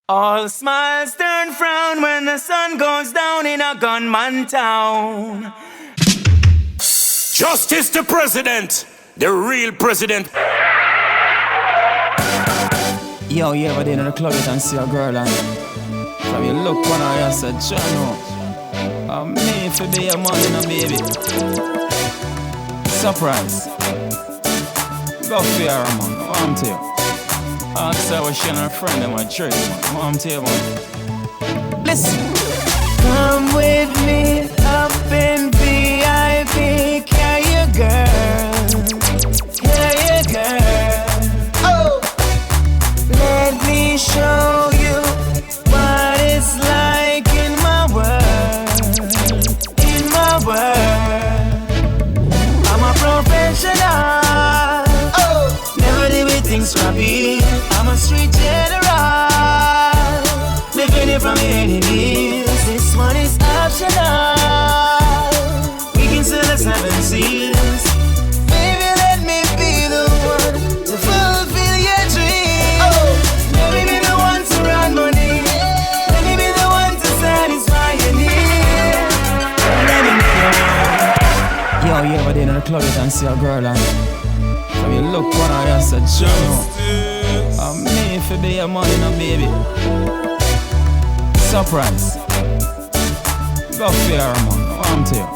All smiles turn frown when the sun goes down in a gunman town. Justice the president, the real president. Yo, you ever been in the club and see a girl and from you look on her and said, Jano, I'm me for be a man and a baby. Surprise. Go fear her, man. What I'm to you? Ask her what she and her friend in my church, man. What I'm to you, man? Listen. Come with me up in VIP. Carry your girl. Carry your girl. Oh! Let me show you what it's like in my world. In my world. I'm a professional. Oh! Never did we think scrappy. I'm a street general. Living it from enemies. This one is optional. We can sell us 7 seals. Baby, let me be the one to fulfill your dreams. Oh, let me be the one to run money. Let me be the one to satisfy your needs. Let me be the one. Yo, you ever been in the club and see a girl and from you look on her and said, Jano, I'm me for be a man and a baby. Surprise. Go fear her, man. What I'm to you?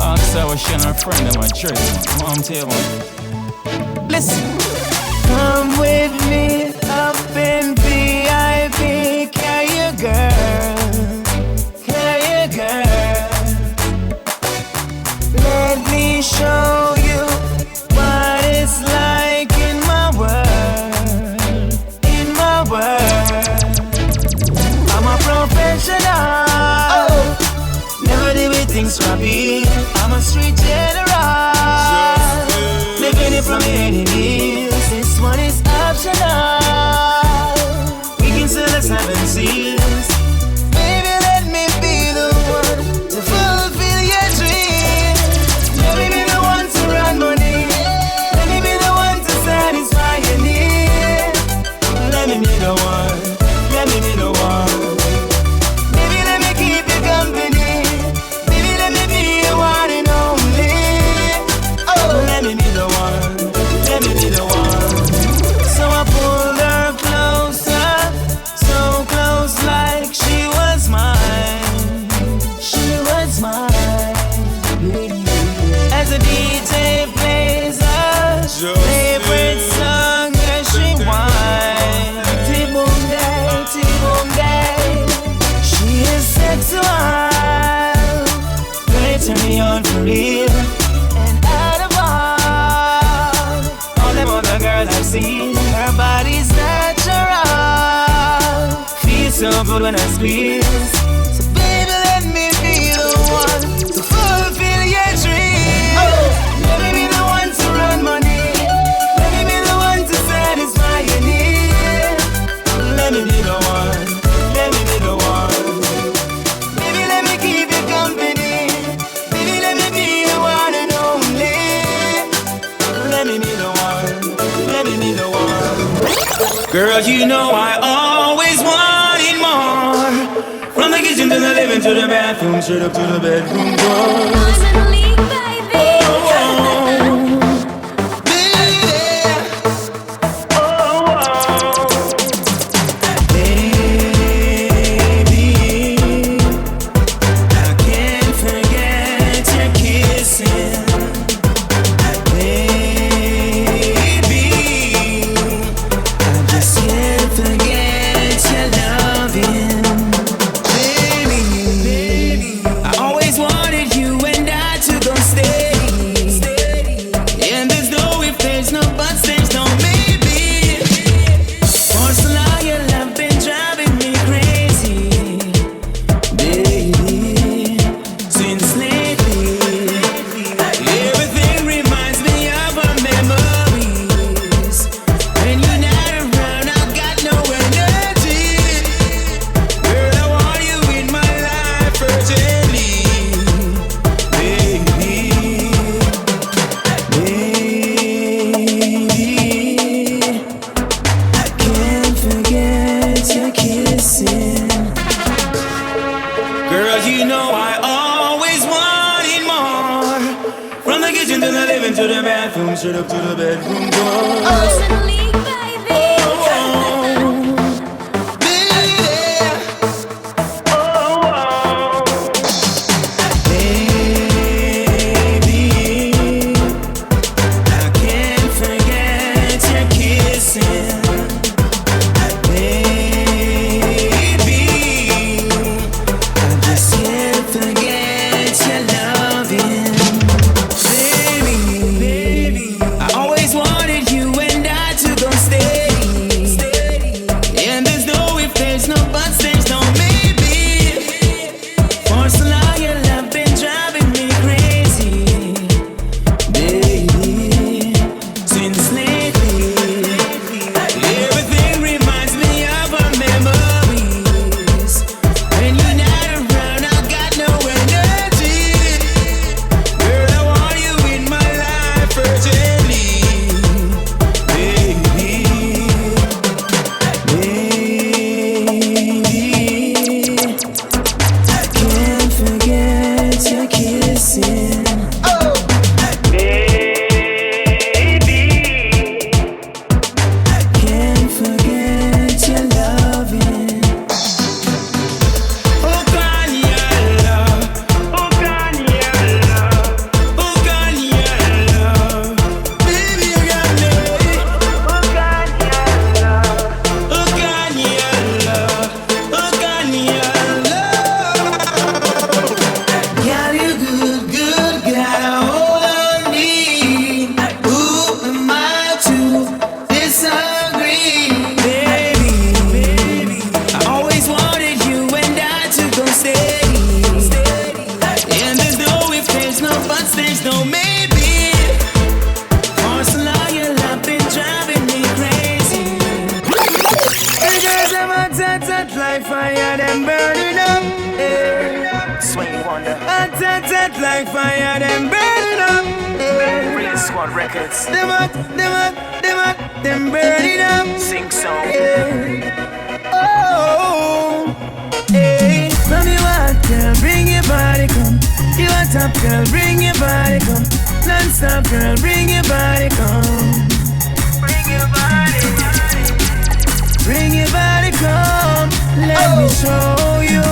Ask her what she and her friend in my church, man. What I'm to you, man? Listen. Come with me up in VIP. Carry your girl. Carry your girl. Let me show you what it's like in my world. In my world. I'm a professional. Oh. Never did we think scrappy. I'm a street general. Living it from enemies. This one is optional. We can sell us 7 seals. Baby, let me be the one to fulfill your dreams. Let me be the one to run money. Let me be the one to satisfy your needs. Let me be the one. Let me be the one. Baby, let me keep you company. Baby, let me be your one and only. Oh, let me be the one. Let me be the one. So I pulled her closer, so close like she was mine. She was mine. As the DJ plays her favorite song as she whines. T-boom day, T-boom day. She is sexual. They turn me on for real. And out of all them other girls I've seen, her body's natural. Feels so good when I squeeze. So baby, let me be the one to fulfill your dreams. Oh, let me be the one to run money. Let me be the one to satisfy your needs. Let me be the one. Let me be the one. Baby, let me keep you company. Baby, let me be the one and only. Let me be the one. Let me be the one. Girl, you know I always wanted more. From the kitchen to the living to the bathroom, straight up to the bedroom door. Girls are living to the bathroom, straight up to the bedroom door. Ocean League, baby. Like fire, them burning up. Yeah. Swing Wonder, Hot like fire, them burning up. Yeah. Real Squad Records, Them burning up. Sing Song. Yeah. Oh, hey. From you hot girl, bring your body come. You a top girl, bring your body come. Non-stop girl, bring your body come. Bring your body, bring your body come. Let me show you.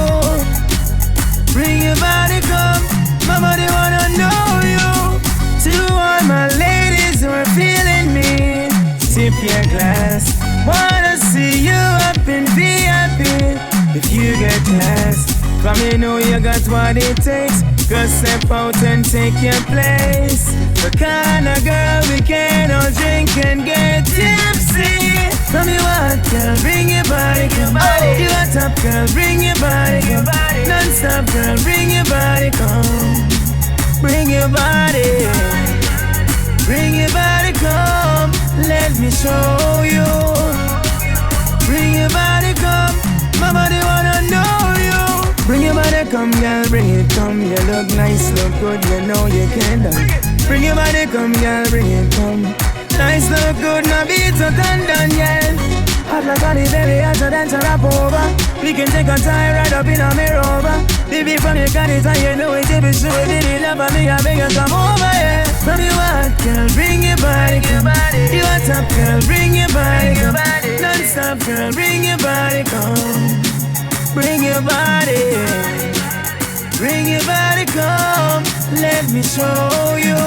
Bring your body come. My body wanna know you. To all my ladies who are feeling me, tip your glass. Wanna see you up in VIP. If you get class, come you know you got what it takes. Go step out and take your place. The kind of girl we can all drink and get tipsy. From you hot girl, bring your body come. You a top girl, bring your body come. Non-stop girl, bring your body come. Bring your body, bring your body come. Let me show you. Bring your body come. My body wanna know you. Bring your body come, girl, bring it come. You look nice, look good, you know you can done. Bring your body come, girl, bring it come. Nice, look good, now beat so done, yeah. Hot like honey, baby, hotter than to rap over. We can take a time right up in a mirror over. Baby, from your got it, and you know it, if it's true, if it love for me, I beg you come over, yeah. From you hot, girl, bring your body, come. You a top girl, bring your body, come. Non-stop, girl, bring your body, come. Bring your body, bring your body, come. Let me show you.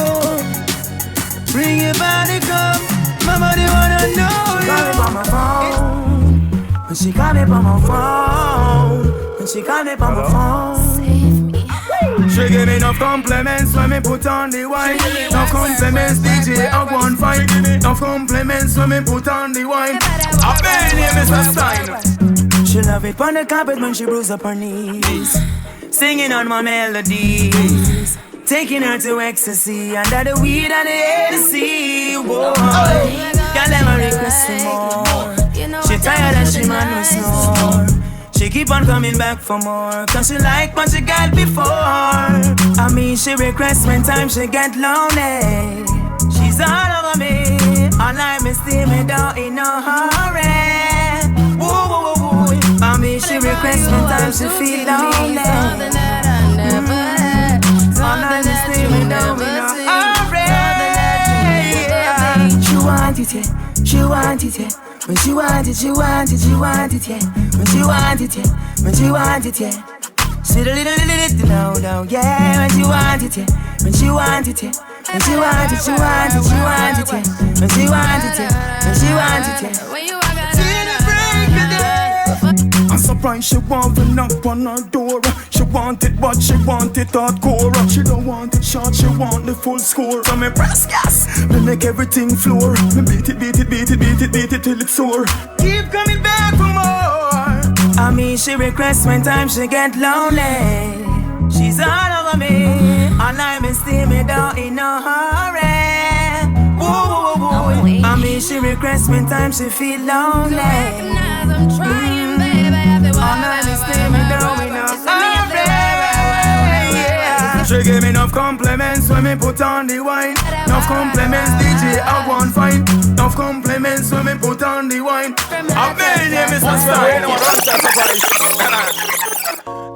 Bring your body, come. My body wanna know you. Call me by my phone. When she call me by my phone. When she call me by my phone. Save me. She give me enough compliments when me put on the wine. No compliments, DJ, I won't fight. No compliments when me put on the wine. I bet name is a sign. She love it on the carpet when she bruise up her knees. Singing on my melodies. Taking her to ecstasy under the weed and the Hennessy. Whoa, y'all never request for more. She tired and she man with snore. She keep on coming back for more, cause she like what she got before. I mean she requests when time she get lonely. She's all over me, all night me stay me down in no hurry. Whoa, whoa, whoa, whoa. I mean she requests when time she feel lonely. All night me stay me down in no hurry. it, yeah. She want it, yeah. When she want it, she want it, she want it, yeah. When she want it, yeah. When she want it, yeah. Sweet a little now, yeah. When she want it, yeah. When she want it, yeah. When she want it, she want it, she want it, yeah. When she want it, yeah. When she want it, yeah. Till the break of day. I'm surprised she want to knock on her door. She want it, but she want it hardcore. She don't want it short, she want the full score. So me press gas, me make everything floor. Me beat it till it's sore. Keep coming back for more. I mean, she requests when time she get lonely. She's all over me, and I'm still me down in no hurry. Woo. I mean, she requests when time she feel lonely. I'm trying, baby. And I'm still me down in no hurry. She give me enough compliments when me put on the wine. Enough compliments, DJ, I want fine. Enough compliments when me put on the wine. I'm made him, Mr. Style.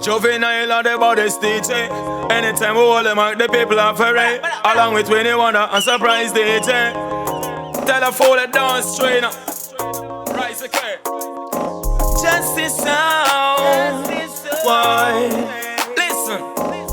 Juvenile on the body stage, eh? Anytime we hold them out, the people are foray. Along with Winnie Wonder and Surprise DJ. Tell her fool it down straight up. Rise the curve. Justice sound. Why? Listen.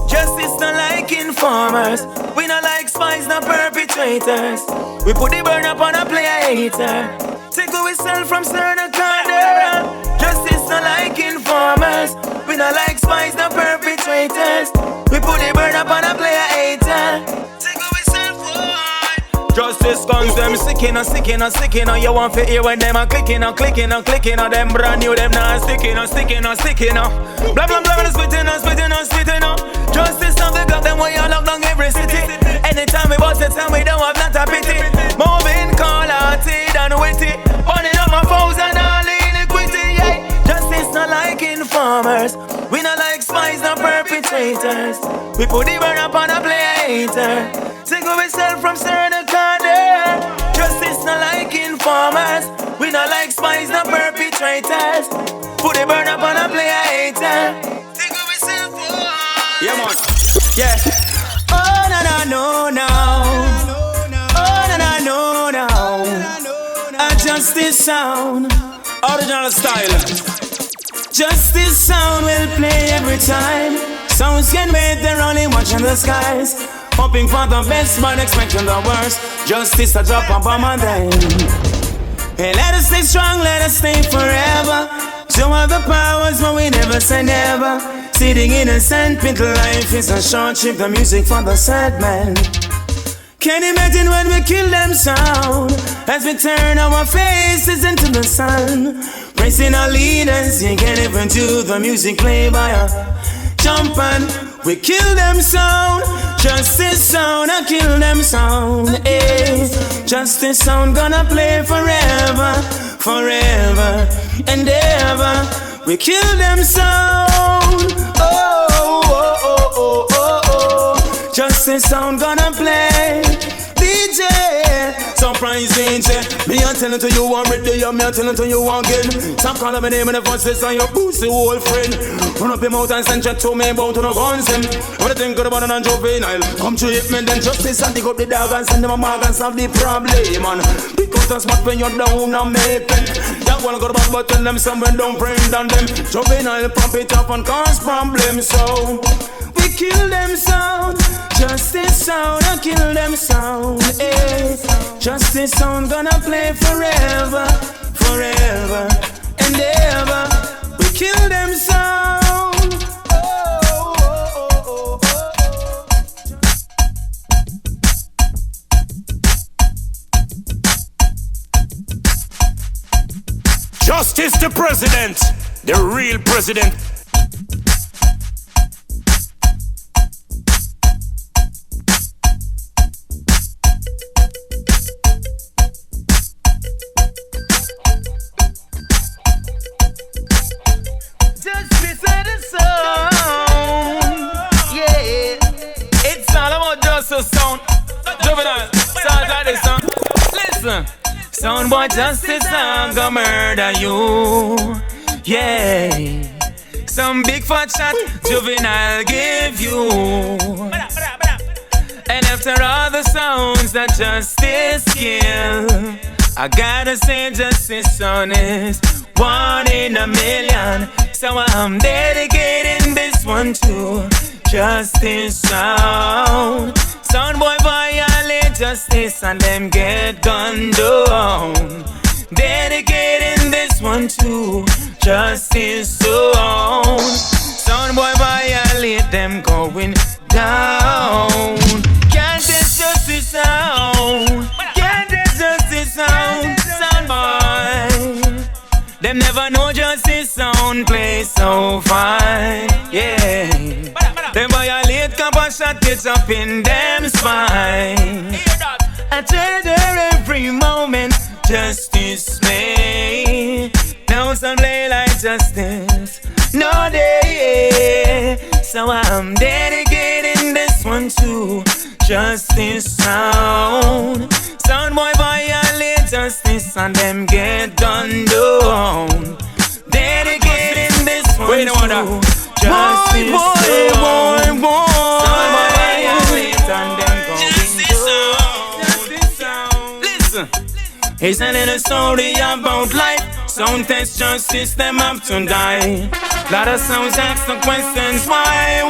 Justice not like informers. We not like spies, not perpetrators. We put the burn up on a player hater. Take away self from certain corner. Justice not like informers. We not like spies, not perpetrators. We put the burn up on a player hater. Take away self-worth. Justice guns, them sicking and sticking and sticking. And you want to hear when them are clicking and clicking and clicking. And them brand new, them not sticking and sticking and sticking. Blah blah blah, spitting and spitting and spitting. Justice now they got them way all lock down every city. Anytime we bust it and we don't have not a pity. Moving, call out, and witty. Burning up my foes and all iniquity, yeah. Justice not like informers. We not like spies, not perpetrators. We put the burn up on a player hater. Take away self from certain corner. Justice not like informers. We not like spies, not perpetrators. Put the burn up on a player hater. Take away self. Yeah, man. Yeah. Oh, no. Oh, no. A justice sound. Original style. Justice sound will play every time. Sounds can wait, they're only watching the skies. Hoping for the best, but expecting the worst. Justice a drop a bomb on them. Hey, let us stay strong, let us stay forever. Show all the powers, but we never say never. Sitting innocent, with life is a short trip. The music for the sad man. Can't imagine when we kill them sound. As we turn our faces into the sun. Praising our leaders, you can't even do the music play by a jump and we kill them sound. Justice sound, I kill them sound. Hey. Justice sound gonna play forever, forever and ever. We kill them sound. Oh. Justice sound gonna play. DJ, Surprise DJ. Me a tellin' to you already, me a tellin' to you again. Stop calling my name in the voice, this on your pussy old friend. Run up your mouth and send chat to me about to no guns him. What you think about an juvenile? Come treat me then justice and dig up the dog and send them a mag and solve the problem, man. Because that's what when you're down and make it. That one got back but tell them someone don't bring down them. Juvenile pump it up and cause problems, so we kill them sound. Justice sound, I kill them sound. Hey. Justice sound gonna play forever, forever and ever. We kill them sound. Oh. Justice the president, the real president. Sound boy, justice, I'm gonna murder you. Yeah. Some big fat shot, juvenile give you. And after all the sounds that justice kill, I gotta say justice on is 1 in a million. So I'm dedicating this one to justice sound. Sound boy violate justice and them get gunned down. Dedicating this one to justice sound. Sound boy violate them going down. Can't test justice sound. Can't test justice sound. Sound boy. Them never know justice sound play so fine. Yeah. Them violate compassion gets up in them spine. I treasure every moment justice play. No some play like justice, no day. So I'm dedicating this one to justice sound. Sound boy violate justice and them get gunned down. Dedicating this one to justice sound. Sound boy violate and them going down. Listen, it's a little story about life. Sound test justice, them up to die. Lot of sounds ask the questions, why?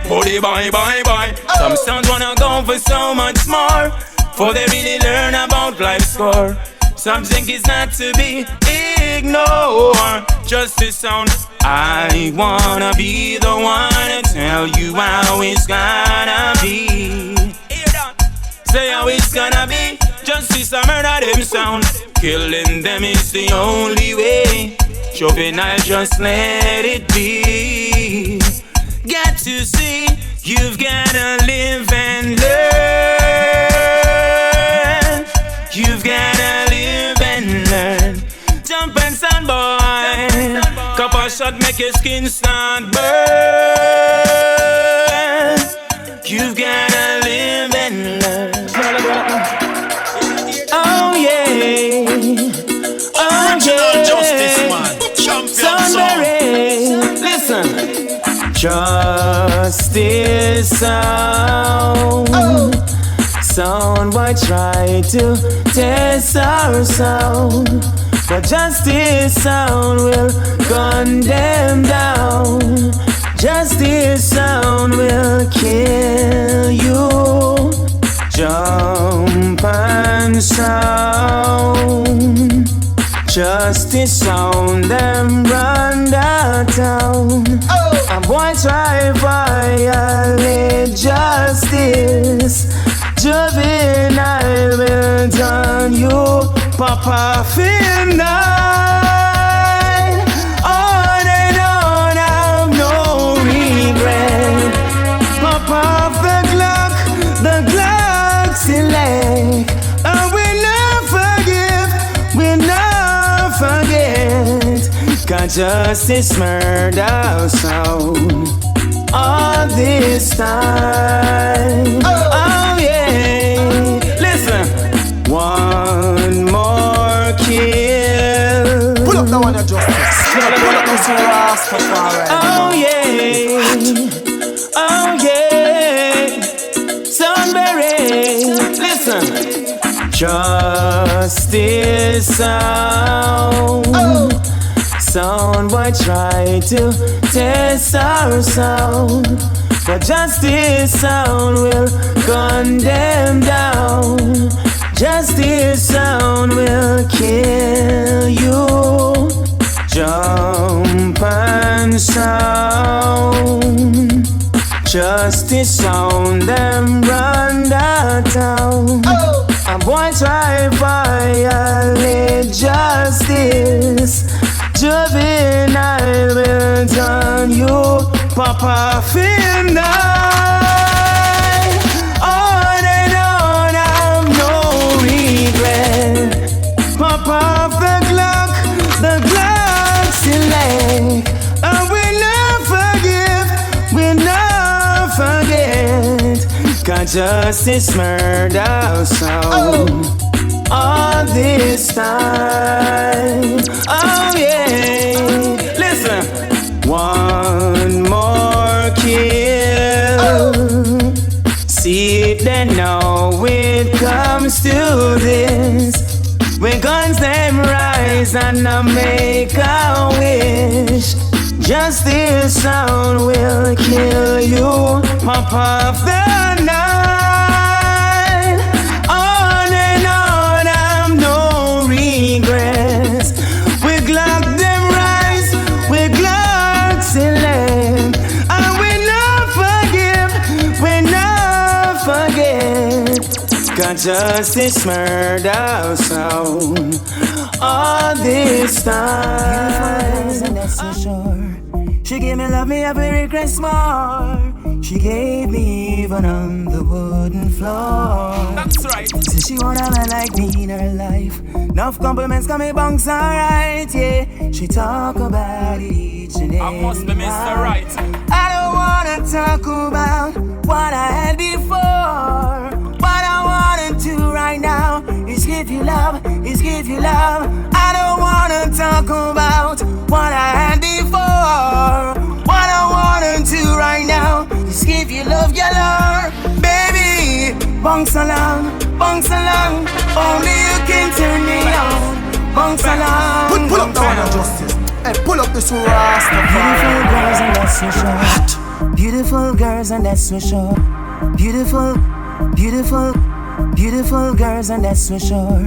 Body, bye. Some sounds wanna go for so much more, for they really learn about life's score. Some think it's not to be ignored. Justice sound, I wanna be the one to tell you how it's gonna be. Say how it's gonna be. Justice a murder them sound. Killing them is the only way. Juvenile, just let it be. Got to see, you've gotta live and learn. You've gotta live and learn. Jump and stand boy. Couple shot make your skin start burn. You've gotta live and learn. Oh yeah. Justice man, champion song. Listen. Justice sound. Sound boy try to test our sound, but justice sound will gun them down. Justice sound will kill you. Jump and sound. Justice sound them run downtown. A boy try violate justice. Juvenile will turn you Papa feel nine. On and on, have no regret. Papa off the Glock select. And we not forget. Cause justice murder sound all this time. Oh yeah. Listen. One more kill. Pull up the one you justice. Pull up this Rastafari. Oh yeah. Oh yeah. Sunbury. Listen. Justice sound. Sound boy try to test our sound, but justice sound will gun them down. Justice sound will kill you. Jump and sound. Justice sound them run downtown. A boy try violate justice. Juvenile will turn you Papa feel nine. On and on, have no regret. Papa off the Glock select. And we not forget. Cause justice murder sound all this time. Oh yeah. Listen. One more kill. See it then now it comes to this. and I make a wish. Just this sound will kill you. Pop off the night. On and on, I've no regrets. We Glock them rise, we Glock select. And we not forgive, we not forget. Got justice murder sound all this time. And that's for sure. She gave me love, me every request more. She gave me even on the wooden floor. That's right. Says she want a man like me in her life. Enough compliments got me bunks alright, yeah. She talk about it each and every I must be Mr. Right. I don't wanna talk about what I had before. What I wanna do right now is give you love, is give you love. I don't wanna talk about what I had before. What I wanna do right now is give you love, your love. Baby, bounce along, only you can turn me on. Bounce along. Pull up the one of justice. Hey, pull up this Rastafari. Beautiful girls and that's for sure. Beautiful girls and that's for sure. Beautiful girls and that's for sure.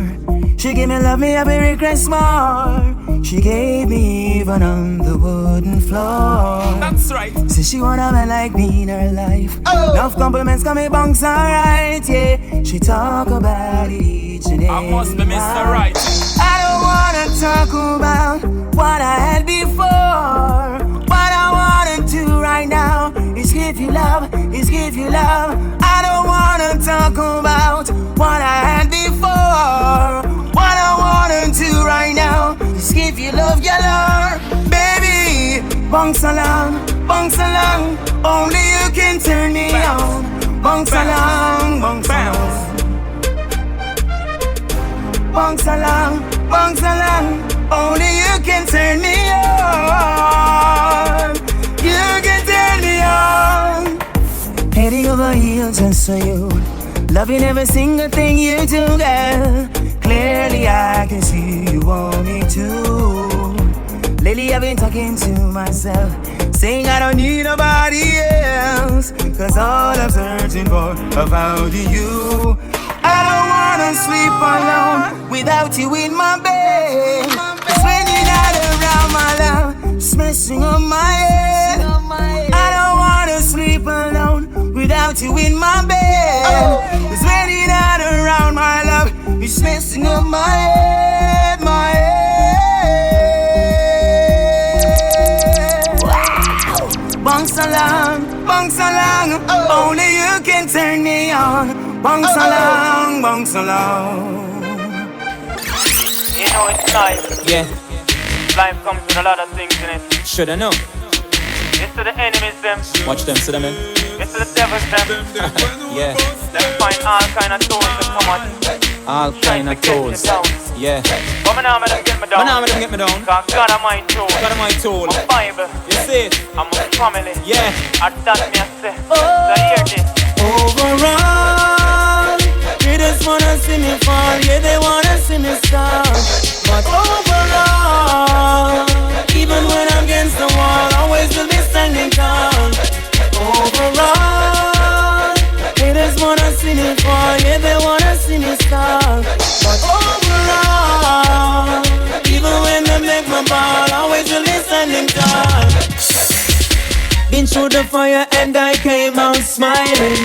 She gave me love, me every request more. She gave me even on the wooden floor. That's right. Says she want a man like me in her life. Enough compliments got me bunks alright, yeah. She talk about it each and every I must be Mr. Right. I don't wanna talk about what I had before. What I wanna do right now is give you love, is give you love. I don't wanna talk about what I had before. What I wanna do right now is give you love, your love. Baby, bounce along, only you can turn me on. Bounce along, bounce along. Bounce along, only you can turn me on. You can turn me on. Heading over heels just for you. Loving every single thing you do, girl. Clearly I can see you want me to. Lately I've been talking to myself, saying I don't need nobody else. Cause all I'm searching for about you. I don't wanna sleep alone without you in my bed. Cause when you're not around, my love, it's messing up my head. I don't wanna sleep alone without you in my bed. Cause when you're not around, my love, it's messing up my head, my head. Wow. Bounce along, only you can turn me on. Bounce along. You know it's life. Yeah. Life comes with a lot of things in it. Shoulda know. It's to the enemies them. Watch them, see them, man. It's to the devils them. Yeah. Them find all kind of tools to come on. All kind of tools. Yeah. But me now me don't get me down. Get me down. Cause God am my tool. God am my tool. My Bible. You see it? I'm my family. Yeah. And that me I say. So hear this. Overall, they just wanna see me fall, yeah, they wanna see me stop. But overall, even when I'm against the wall, always will be standing tall. Overall, they just wanna see me fall, yeah, they wanna see me stop. But overall, even when they make my ball, always will be standing tall. Been through the fire and I came out smiling.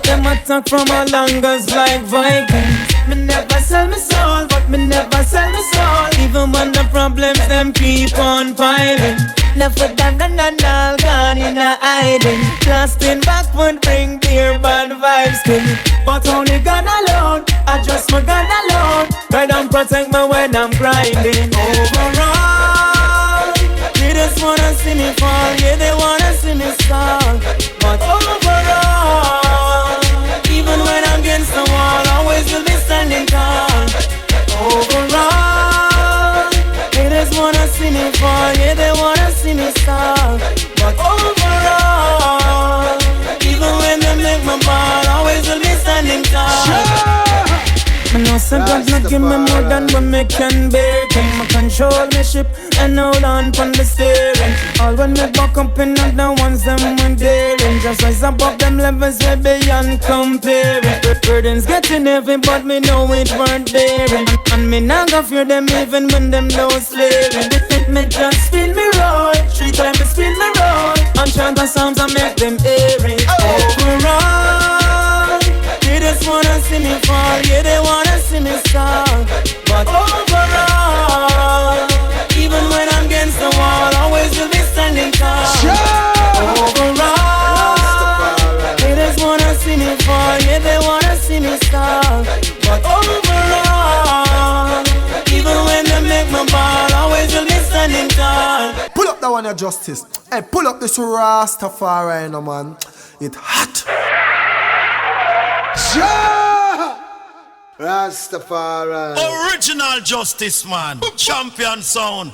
Them attack from our longers like Vikings. Me never sell my soul, but me never sell my soul. Even when the problems them keep on piling. Never done all gone in a hiding. Lost in backward, bring beer, bad vibes kill. But only God alone, I just my God alone. Guide and protect me when I'm grinding. Overall, they just wanna see me fall, yeah, they wanna see me stall. But overall, even when I'm against the wall, always will be standing tall. Overall, they just wanna see me fall, yeah, they wanna see me stall. But overall, even when they make my ball, always will be standing tall. Me know say God not give me more than what me can bear. Can me control me ship and hold on from the steering. All when me buck up in the ones them when daring. Just rise above them levels way beyond comparing. Burdens getting heavy but me know it weren't bearing. And me not go fear them even when them no slaving. Me just feel me roll, 3 times me spin me roll. And chant the songs and make them airy. Overall, they just wanna see me fall, yeah they wanna see me stall. But overall, even when I'm against the wall, always will be standing tall. Overall, they just wanna see me fall, yeah they wanna see me stall. But overall, even when they make my ball, always will be standing tall. Pull up that one, your justice. Hey, pull up this Rastafari, no man. It hot. Rastafari. Original justice, man. Champion sound.